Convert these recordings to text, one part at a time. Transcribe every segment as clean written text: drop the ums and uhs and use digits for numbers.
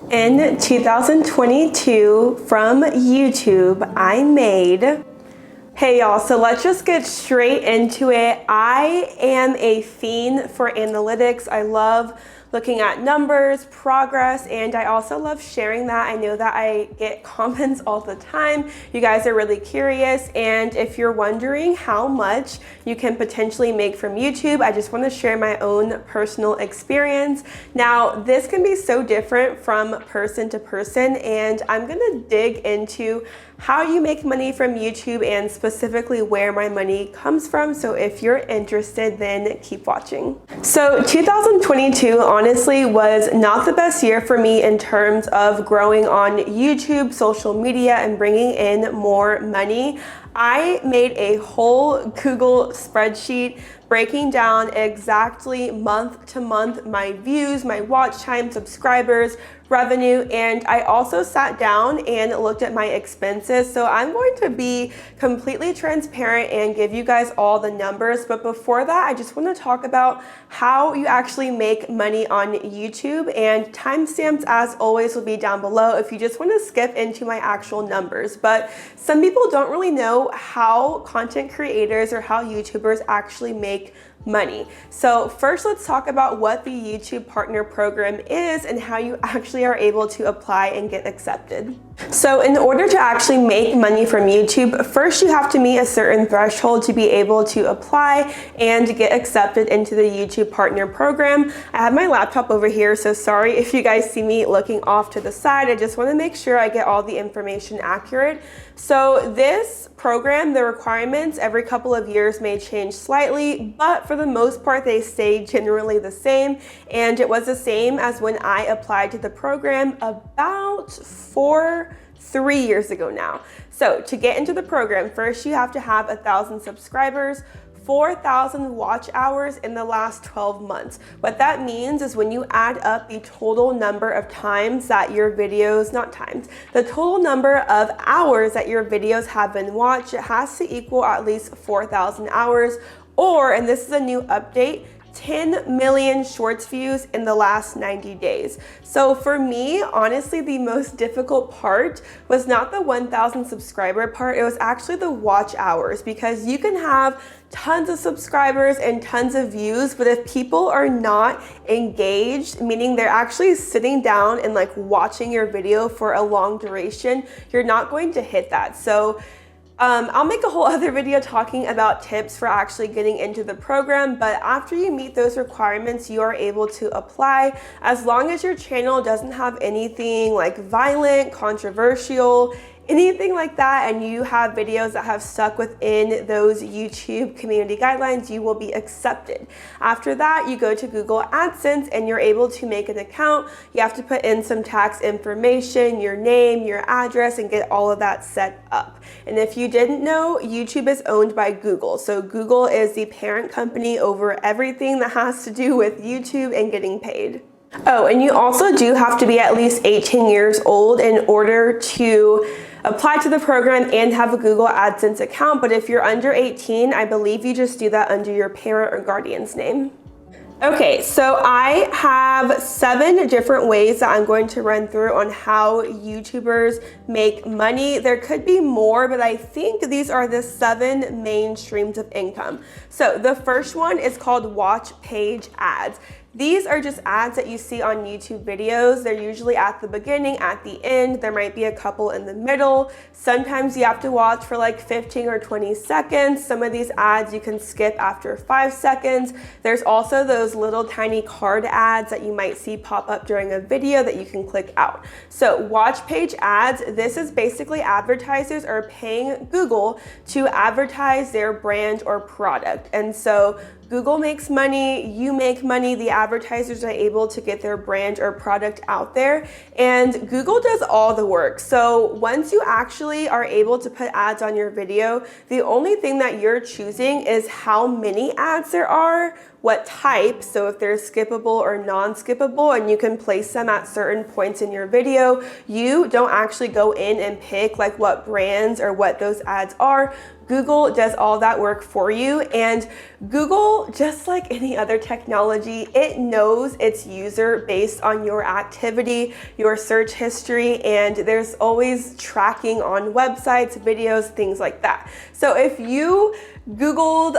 In 2022, from YouTube, I made, hey y'all, so let's just get straight into it. I am a fiend for analytics. I love looking at numbers, progress, and I also love sharing that. I know that I get comments all the time. You guys are really curious, and if you're wondering how much you can potentially make from YouTube, I just want to share my own personal experience. Now, this can be so different from person to person, and I'm gonna dig into how you make money from YouTube and specifically where my money comes from. So if you're interested, then keep watching. So 2022 honestly was not the best year for me in terms of growing on YouTube, social media, and bringing in more money. I made a whole Google spreadsheet breaking down exactly month to month my views, my watch time, subscribers, revenue, and I also sat down and looked at my expenses. So I'm going to be completely transparent and give you guys all the numbers. But before that, I just want to talk about how you actually make money on YouTube, and timestamps as always will be down below if you just want to skip into my actual numbers. But some people don't really know how content creators or how YouTubers actually make money. So first, let's talk about what the YouTube Partner Program is and how you actually are able to apply and get accepted. So in order to actually make money from YouTube, first you have to meet a certain threshold to be able to apply and get accepted into the YouTube Partner Program. I have my laptop over here, so sorry if you guys see me looking off to the side. I just want to make sure I get all the information accurate. So this program, the requirements every couple of years may change slightly, but for the most part, they stay generally the same. And it was the same as when I applied to the program about 3 years ago now. So to get into the program, first you have to have 1,000 subscribers, 4,000 watch hours in the last 12 months. What that means is when you add up the total number of times that your videos, the total number of hours that your videos have been watched, it has to equal at least 4,000 hours, or, and this is a new update, 10 million shorts views in the last 90 days. So for me, honestly, the most difficult part was not the 1,000 subscriber part, it was actually the watch hours, because you can have tons of subscribers and tons of views, but if people are not engaged, meaning they're actually sitting down and like watching your video for a long duration, you're not going to hit that. So I'll make a whole other video talking about tips for actually getting into the program, but after you meet those requirements, you are able to apply as long as your channel doesn't have anything like violent, controversial, anything like that, and you have videos that have stuck within those YouTube community guidelines, you will be accepted. After that, you go to Google AdSense and you're able to make an account. You have to put in some tax information, your name, your address, and get all of that set up. And if you didn't know, YouTube is owned by Google. So Google is the parent company over everything that has to do with YouTube and getting paid. Oh, and you also do have to be at least 18 years old in order to apply to the program and have a Google AdSense account. But if you're under 18, I believe you just do that under your parent or guardian's name. Okay, so I have 7 different ways that I'm going to run through on how YouTubers make money. There could be more, but I think these are the 7 main streams of income. So the first one is called watch page ads. These are just ads that you see on YouTube videos. They're usually at the beginning, at the end. There might be a couple in the middle. Sometimes you have to watch for like 15 or 20 seconds. Some of these ads you can skip after 5 seconds. There's also those little tiny card ads that you might see pop up during a video that you can click out. So watch page ads, this is basically advertisers are paying Google to advertise their brand or product. And so Google makes money, you make money, the advertisers are able to get their brand or product out there, and Google does all the work. So once you actually are able to put ads on your video, the only thing that you're choosing is how many ads there are, what type, so if they're skippable or non-skippable, and you can place them at certain points in your video. You don't actually go in and pick like what brands or what those ads are. Google does all that work for you, and Google, just like any other technology, it knows its user based on your activity, your search history, and there's always tracking on websites, videos, things like that. So if you Googled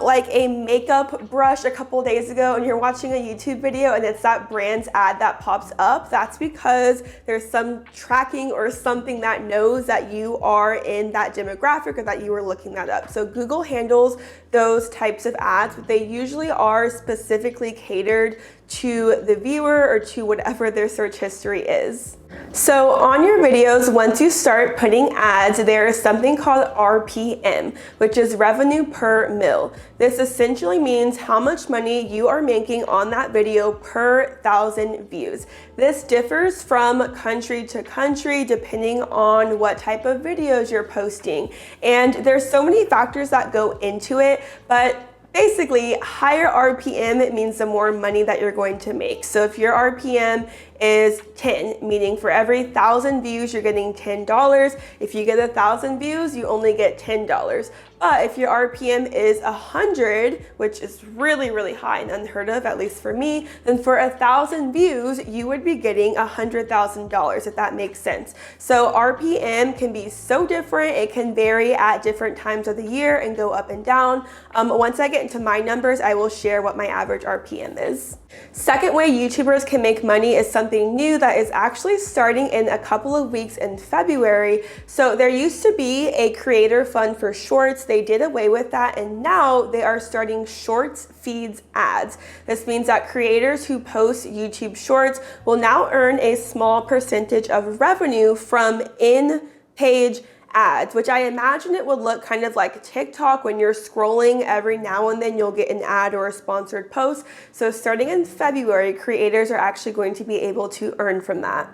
like a makeup brush a couple days ago and you're watching a YouTube video and it's that brand's ad that pops up, that's because there's some tracking or something that knows that you are in that demographic or that you were looking that up. So Google handles those types of ads, but they usually are specifically catered to the viewer or to whatever their search history is. So on your videos, once you start putting ads, there is something called RPM, which is revenue per mil. This essentially means how much money you are making on that video per 1,000 views. This differs from country to country depending on what type of videos you're posting. And there's so many factors that go into it, but basically, higher RPM, it means the more money that you're going to make. So if your RPM is 10, meaning for every 1,000 views, you're getting $10. If you get 1,000 views, you only get $10. But if your RPM is 100, which is really, really high and unheard of, at least for me, then for 1,000 views, you would be getting $100,000, if that makes sense. So RPM can be so different. It can vary at different times of the year and go up and down. Once I get into my numbers, I will share what my average RPM is. Second way YouTubers can make money is something new that is actually starting in a couple of weeks in February. So there used to be a creator fund for shorts. They did away with that, and now they are starting shorts feeds ads. This means that creators who post YouTube shorts will now earn a small percentage of revenue from in-page ads, which I imagine it would look kind of like TikTok. When you're scrolling, every now and then you'll get an ad or a sponsored post. So starting in February, creators are actually going to be able to earn from that.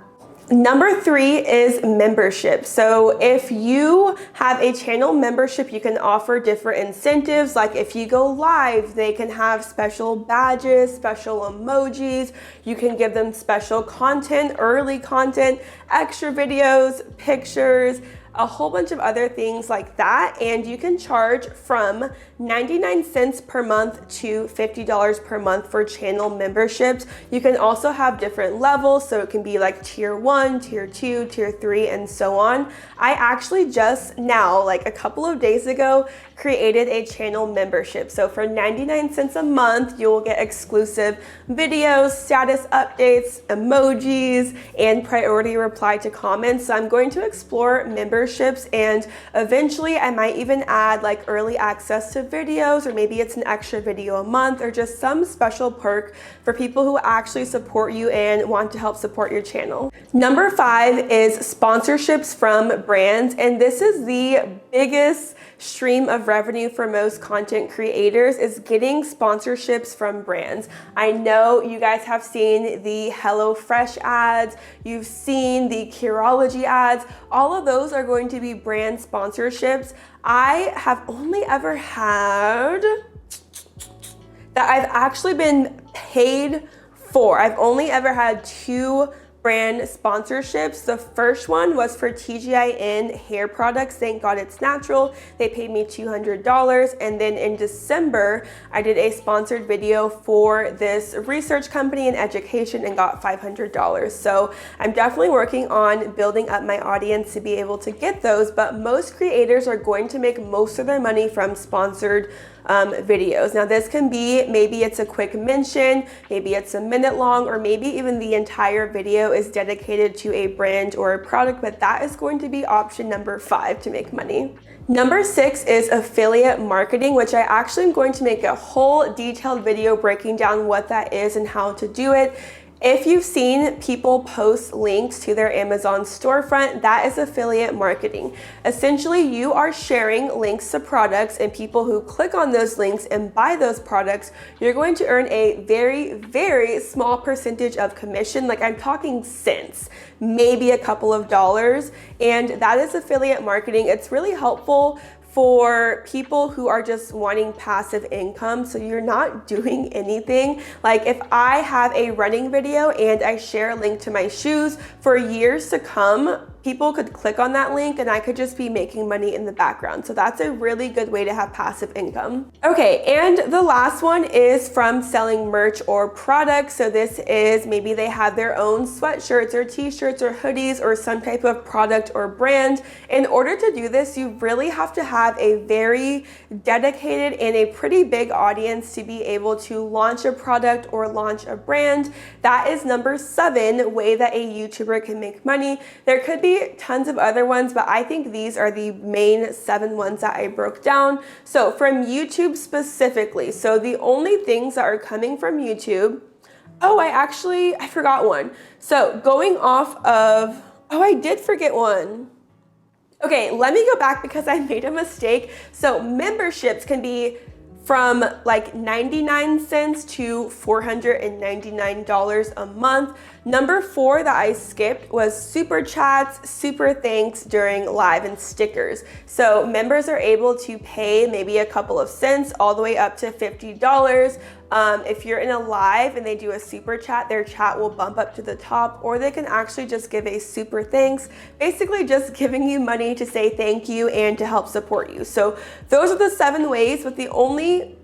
Number 3 is membership. So if you have a channel membership, you can offer different incentives. Like if you go live, they can have special badges, special emojis. You can give them special content, early content, extra videos, pictures, a whole bunch of other things like that. And you can charge from 99 cents per month to $50 per month for channel memberships. You can also have different levels, so it can be like tier 1, tier 2, tier 3, and so on. I actually just now, like a couple of days ago, created a channel membership. So for 99 cents a month, you will get exclusive videos, status updates, emojis, and priority reply to comments. So I'm going to explore memberships, and eventually I might even add like early access to videos, or maybe it's an extra video a month, or just some special perk for people who actually support you and want to help support your channel. Number 5 is sponsorships from brands, and this is the biggest stream of revenue for most content creators, is getting sponsorships from brands. I know you guys have seen the HelloFresh ads, you've seen the Curology ads. All of those are going to be brand sponsorships. I have only ever had that I've actually been paid for. I've only ever had 2 brand sponsorships. The first one was for TGIN hair products. Thank God It's Natural. They paid me $200. And then in December, I did a sponsored video for this research company in education and got $500. So I'm definitely working on building up my audience to be able to get those, but most creators are going to make most of their money from sponsored videos. Now this can be, maybe it's a quick mention, maybe it's a minute long, or maybe even the entire video is dedicated to a brand or a product, but that is going to be option number 5 to make money. Number 6 is affiliate marketing, which I actually am going to make a whole detailed video breaking down what that is and how to do it. If you've seen people post links to their Amazon storefront, that is affiliate marketing. Essentially, you are sharing links to products, and people who click on those links and buy those products, you're going to earn a very, very small percentage of commission. Like I'm talking cents, maybe a couple of dollars, and that is affiliate marketing. It's really helpful for people who are just wanting passive income. So you're not doing anything. Like if I have a running video and I share a link to my shoes, for years to come, people could click on that link and I could just be making money in the background. So that's a really good way to have passive income. Okay, and the last one is from selling merch or products. So this is maybe they have their own sweatshirts or t-shirts or hoodies or some type of product or brand. In order to do this, you really have to have a very dedicated and a pretty big audience to be able to launch a product or launch a brand. That is number 7 way that a YouTuber can make money. There could be tons of other ones, but I think these are the main 7 ones that I broke down. So from YouTube specifically, so the only things that are coming from YouTube, I forgot one. So going off of, I did forget one. Okay, let me go back because I made a mistake. So memberships can be from like 99 cents to $499 a month. Number 4 that I skipped was super chats, super thanks during live, and stickers. So members are able to pay maybe a couple of cents all the way up to $50. If you're in a live and they do a super chat, their chat will bump up to the top, or they can actually just give a super thanks, basically just giving you money to say thank you and to help support you. So those are the 7 ways, but the only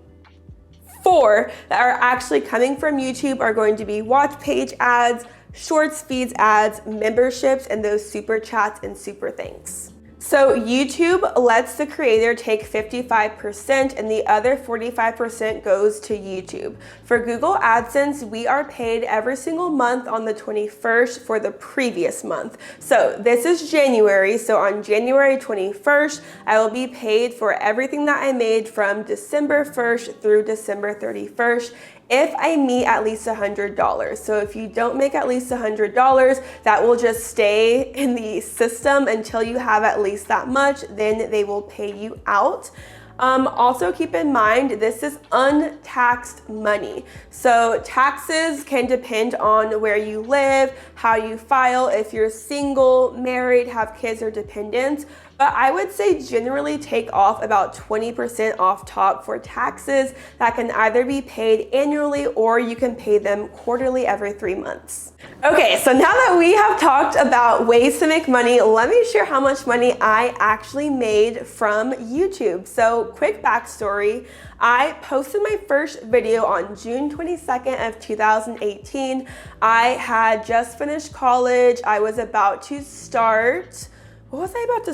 4 that are actually coming from YouTube are going to be watch page ads, shorts feeds ads, memberships, and those super chats and super thanks. So YouTube lets the creator take 55% and the other 45% goes to YouTube. For Google AdSense, we are paid every single month on the 21st for the previous month. So this is January. So on January 21st, I will be paid for everything that I made from December 1st through December 31st. If I meet at least $100. So if you don't make at least $100, that will just stay in the system until you have at least that much, then they will pay you out. Also keep in mind, this is untaxed money. So taxes can depend on where you live, how you file, if you're single, married, have kids, or dependents. But I would say generally take off about 20% off top for taxes that can either be paid annually or you can pay them quarterly every 3 months. Okay, so now that we have talked about ways to make money, let me share how much money I actually made from YouTube. So quick backstory, I posted my first video on June 22nd of 2018. I had just finished college. I was about to start I was about to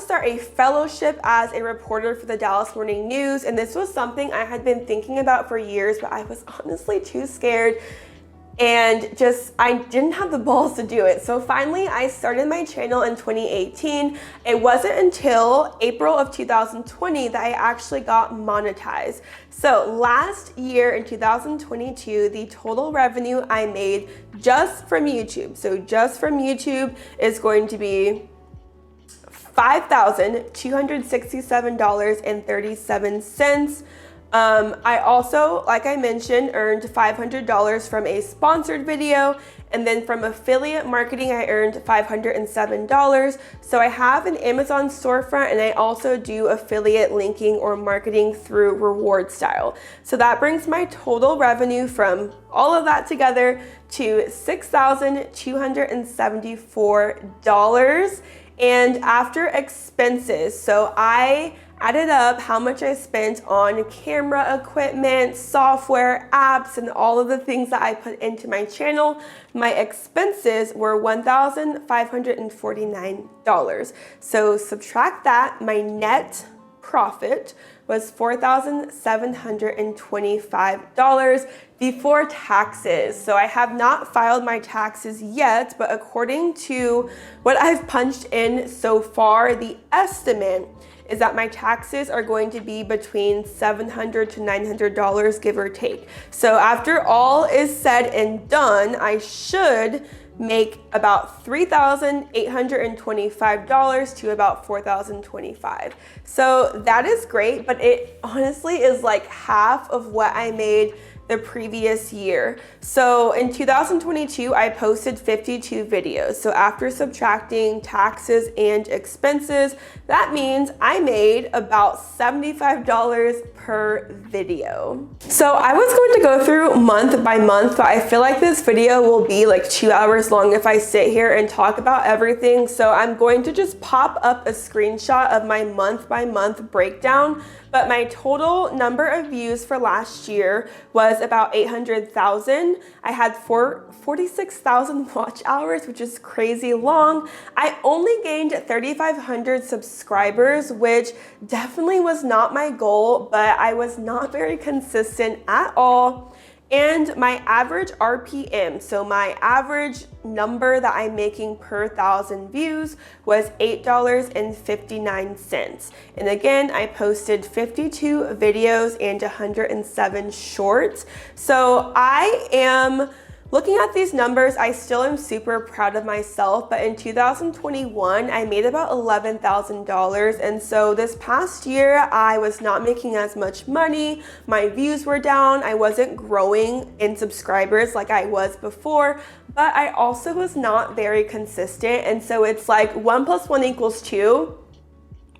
start a fellowship as a reporter for the Dallas Morning News, and this was something I had been thinking about for years, but I was honestly too scared and I didn't have the balls to do it. So finally, I started my channel in 2018. It wasn't until April of 2020 that I actually got monetized. So last year in 2022, the total revenue I made just from YouTube, is going to be $5,267.37. I also, like I mentioned, earned $500 from a sponsored video, and then from affiliate marketing, I earned $507. So I have an Amazon storefront, and I also do affiliate linking or marketing through reward style. So that brings my total revenue from all of that together to $6,274. And after expenses, so I added up how much I spent on camera equipment, software, apps, and all of the things that I put into my channel. My expenses were $1,549. So subtract that, my net profit was $4,725 before taxes. So I have not filed my taxes yet, but according to what I've punched in so far, the estimate is that my taxes are going to be between $700 to $900, give or take. So after all is said and done, I should make about $3,825 to about $4,025. So that is great, but it honestly is like half of what I made the previous year. So in 2022, I posted 52 videos. So after subtracting taxes and expenses, that means I made about $75 per video. So I was going to go through month by month, but I feel like this video will be like 2 hours long if I sit here and talk about everything. So I'm going to just pop up a screenshot of my month by month breakdown. But my total number of views for last year was about 800,000. I had 46,000 watch hours, which is crazy long. I only gained 3,500 subscribers, which definitely was not my goal, but I was not very consistent at all. And my average RPM, so my average number that I'm making per 1,000 views, was $8.59. And again, I posted 52 videos and 107 shorts. So I am looking at these numbers, I still am super proud of myself, but in 2021, I made about $11,000. And so this past year, I was not making as much money. My views were down. I wasn't growing in subscribers like I was before, but I also was not very consistent. And so it's like 1 + 1 = 2.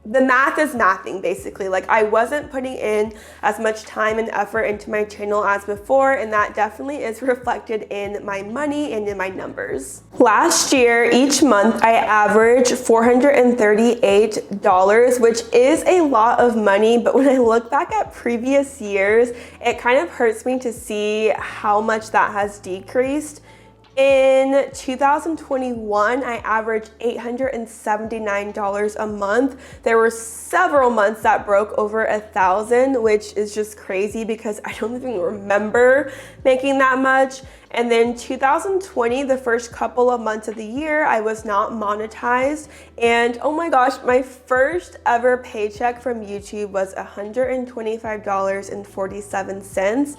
The math is mathing basically. Like I wasn't putting in as much time and effort into my channel as before, and that definitely is reflected in my money and in my numbers. Last year, each month I averaged $438, which is a lot of money, but when I look back at previous years, it kind of hurts me to see how much that has decreased. In 2021, I averaged $879 a month. There were several months that broke over 1,000, which is just crazy because I don't even remember making that much. And then 2020, the first couple of months of the year, I was not monetized. And oh my gosh, my first ever paycheck from YouTube was $125.47.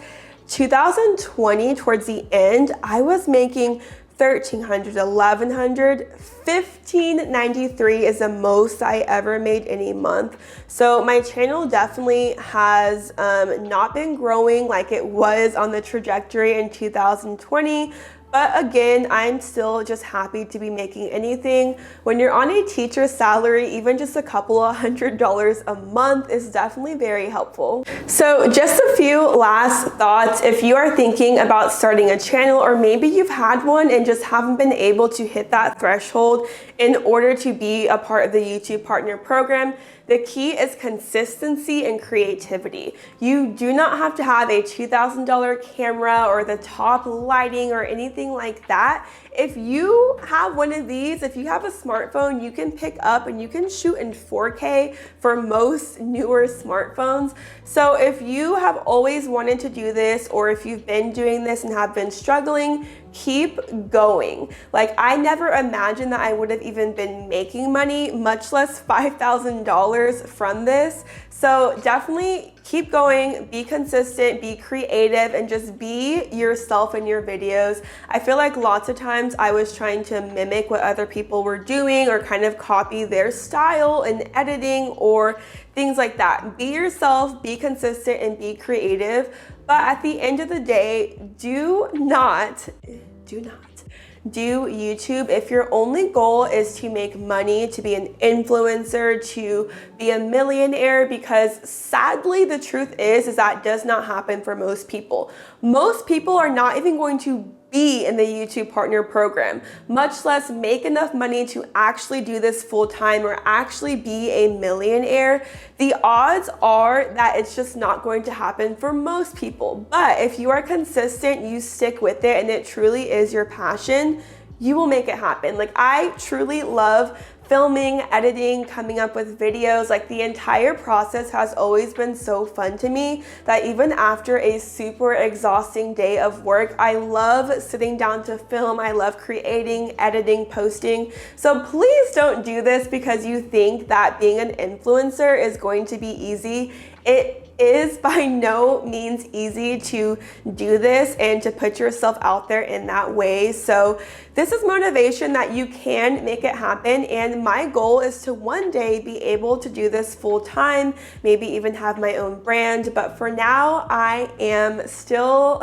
2020, towards the end, I was making $1,300, $1,100, $1,593 is the most I ever made any month. So my channel definitely has not been growing like it was on the trajectory in 2020. But again, I'm still just happy to be making anything. When you're on a teacher's salary, even just a couple of $100 a month is definitely very helpful. So just a few last thoughts. If you are thinking about starting a channel, or maybe you've had one and just haven't been able to hit that threshold in order to be a part of the YouTube Partner Program, the key is consistency and creativity. You do not have to have a $2,000 camera or the top lighting or anything like that. If you have one of these, if you have a smartphone, you can pick up and you can shoot in 4K for most newer smartphones. So if you have always wanted to do this, or if you've been doing this and have been struggling, keep going. Like I never imagined that I would have even been making money, much less $5,000 from this. So definitely keep going, be consistent, be creative, and just be yourself in your videos. I feel like lots of times I was trying to mimic what other people were doing or kind of copy their style in editing or things like that. Be yourself, be consistent, and be creative. But at the end of the day, do not do YouTube if your only goal is to make money, to be an influencer, to be a millionaire, because sadly the truth is that does not happen for most people. Most people are not even going to be in the YouTube Partner Program, much less make enough money to actually do this full time or actually be a millionaire. The odds are that it's just not going to happen for most people. But if you are consistent, you stick with it, and it truly is your passion, you will make it happen. Like I truly love filming, editing, coming up with videos. Like the entire process has always been so fun to me that even after a super exhausting day of work, I love sitting down to film. I love creating, editing, posting. So please don't do this because you think that being an influencer is going to be easy. It is by no means easy to do this and to put yourself out there in that way. So this is motivation that you can make it happen. And my goal is to one day be able to do this full time, maybe even have my own brand. But for now, I am still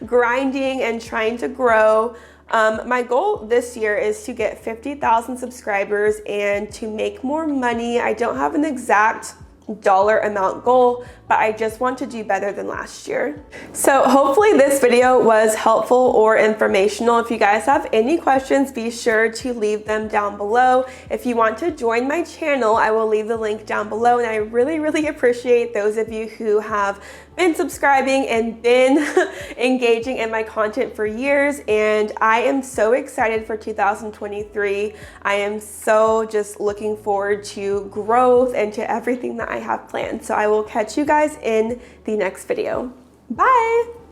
grinding and trying to grow. My goal this year is to get 50,000 subscribers and to make more money. I don't have an exact dollar amount goal, but I just want to do better than last year. So hopefully this video was helpful or informational. If you guys have any questions, be sure to leave them down below. If you want to join my channel, I will leave the link down below, and I really appreciate those of you who have been subscribing and been engaging in my content for years. And I am so excited for 2023. I am so just looking forward to growth and to everything that I have planned. So I will catch you guys in the next video. Bye.